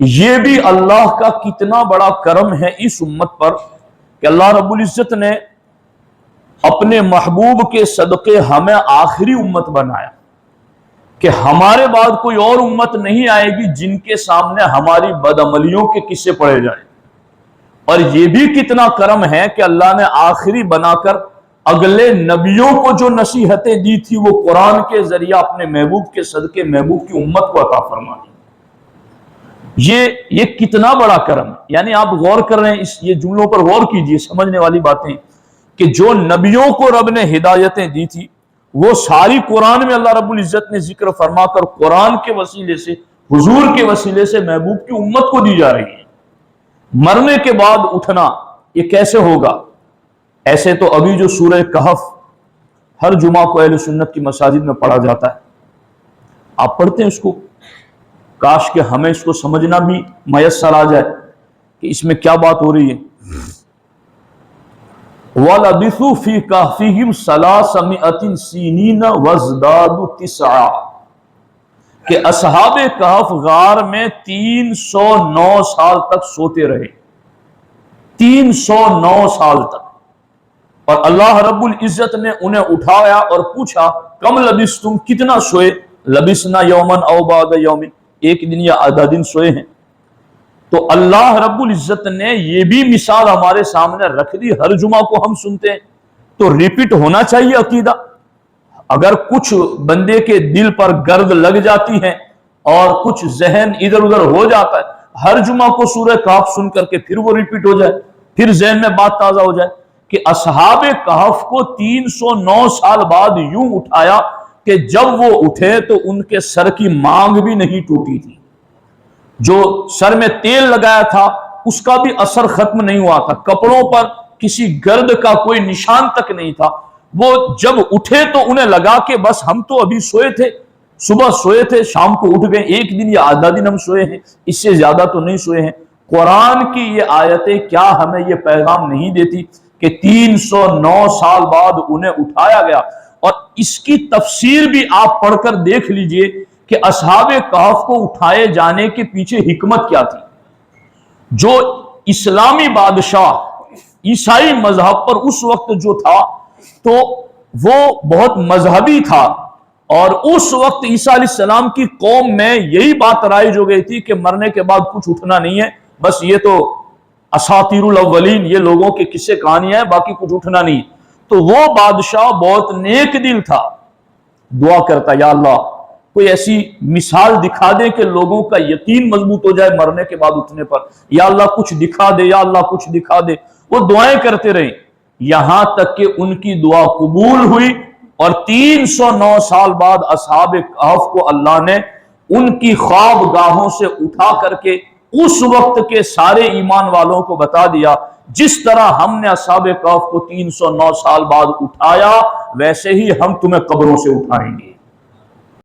یہ بھی اللہ کا کتنا بڑا کرم ہے اس امت پر کہ اللہ رب العزت نے اپنے محبوب کے صدقے ہمیں آخری امت بنایا، کہ ہمارے بعد کوئی اور امت نہیں آئے گی جن کے سامنے ہماری بدعملیوں کے قصے پڑے جائیں۔ اور یہ بھی کتنا کرم ہے کہ اللہ نے آخری بنا کر اگلے نبیوں کو جو نصیحتیں دی تھی وہ قرآن کے ذریعہ اپنے محبوب کے صدقے محبوب کی امت کو عطا فرما دی۔ یہ کتنا بڑا کرم ہے۔ یعنی آپ غور کر رہے ہیں، یہ جملوں پر غور کیجئے، سمجھنے والی باتیں کہ جو نبیوں کو رب نے ہدایتیں دی تھی وہ ساری قرآن میں اللہ رب العزت نے ذکر فرما کر قرآن کے وسیلے سے، حضور کے وسیلے سے محبوب کی امت کو دی جا رہی ہے۔ مرنے کے بعد اٹھنا یہ کیسے ہوگا؟ ایسے تو ابھی جو سورہ کہف ہر جمعہ کو اہل سنت کی مساجد میں پڑھا جاتا ہے، آپ پڑھتے ہیں اس کو، کاش کہ ہمیں اس کو سمجھنا بھی میسر آ جائے کہ اس میں کیا بات ہو رہی ہے۔ وَلَبِثُوا فِي كَهْفِهِمْ 300 سِنِينَ وَازْدَادُوا 9 کہ اصحاب کہف غار میں 309 سال تک سوتے رہے، 309 سال تک، اور اللہ رب العزت نے انہیں اٹھایا اور پوچھا کم لبثتم، کتنا سوئے؟ لبثنا یومن او بعد یومن، ایک دن یا آدھا دن سوئے ہیں۔ تو اللہ رب العزت نے یہ بھی مثال ہمارے سامنے رکھ دی، ہر جمعہ کو ہم سنتے ہیں تو ریپیٹ ہونا چاہیے عقیدہ۔ اگر کچھ بندے کے دل پر گرد لگ جاتی ہے اور کچھ ذہن ادھر ادھر ہو جاتا ہے، ہر جمعہ کو سورہ کہف سن کر کے پھر وہ ریپیٹ ہو جائے، پھر ذہن میں بات تازہ ہو جائے کہ اصحاب کہف کو 309 سال بعد یوں اٹھایا کہ جب وہ اٹھے تو ان کے سر کی مانگ بھی نہیں ٹوٹی تھی، جو سر میں تیل لگایا تھا اس کا بھی اثر ختم نہیں ہوا تھا، کپڑوں پر کسی گرد کا کوئی نشان تک نہیں تھا۔ وہ جب اٹھے تو انہیں لگا کہ بس ہم تو ابھی سوئے تھے، صبح سوئے تھے، شام کو اٹھ گئے، ایک دن یا آدھا دن ہم سوئے ہیں، اس سے زیادہ تو نہیں سوئے ہیں۔ قرآن کی یہ آیتیں کیا ہمیں یہ پیغام نہیں دیتی کہ 309 سال بعد انہیں اٹھایا گیا؟ اور اس کی تفسیر بھی آپ پڑھ کر دیکھ لیجئے کہ اصحاب کہف کو اٹھائے جانے کے پیچھے حکمت کیا تھی۔ جو اسلامی بادشاہ عیسائی مذہب پر اس وقت جو تھا تو وہ بہت مذہبی تھا، اور اس وقت عیسیٰ علیہ السلام کی قوم میں یہی بات رائج ہو گئی تھی کہ مرنے کے بعد کچھ اٹھنا نہیں ہے، بس یہ تو اساطیر الاولین، یہ لوگوں کے قصے کہانیاں ہیں، باقی کچھ اٹھنا نہیں۔ تو وہ بادشاہ بہت نیک دل تھا، دعا کرتا یا اللہ کوئی ایسی مثال دکھا دے کہ لوگوں کا یقین مضبوط ہو جائے مرنے کے بعد اٹھنے پر، یا اللہ کچھ دکھا دے، یا اللہ کچھ دکھا دے۔ وہ دعائیں کرتے رہے یہاں تک کہ ان کی دعا قبول ہوئی، اور 309 سال بعد اصحاب کہف کو اللہ نے ان کی خواب گاہوں سے اٹھا کر کے اس وقت کے سارے ایمان والوں کو بتا دیا، جس طرح ہم نے اصحاب کہف کو 309 سال بعد اٹھایا ویسے ہی ہم تمہیں قبروں سے اٹھائیں گے۔